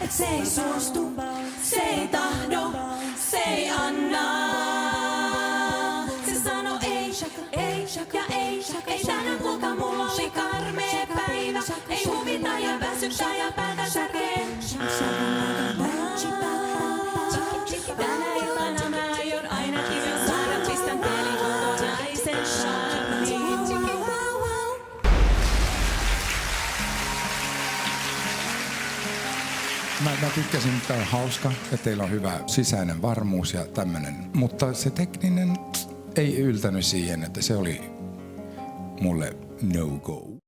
et se ei suostu, se ei tahdo, se ei anna. Se sano ei, ja ei tänään kuulkaa mulla oli karmea päivä. Ei huvita ja väsyttää ja päätä särkee. Tänä iltana mä aion aina kirjan saada, pistän pelin kokonaisen charmiin. Mä tykkäsin, että tää on hauska, että teillä on hyvä sisäinen varmuus ja tämmönen. Mutta se tekninen ei yltänyt siihen, että se oli mulle no go.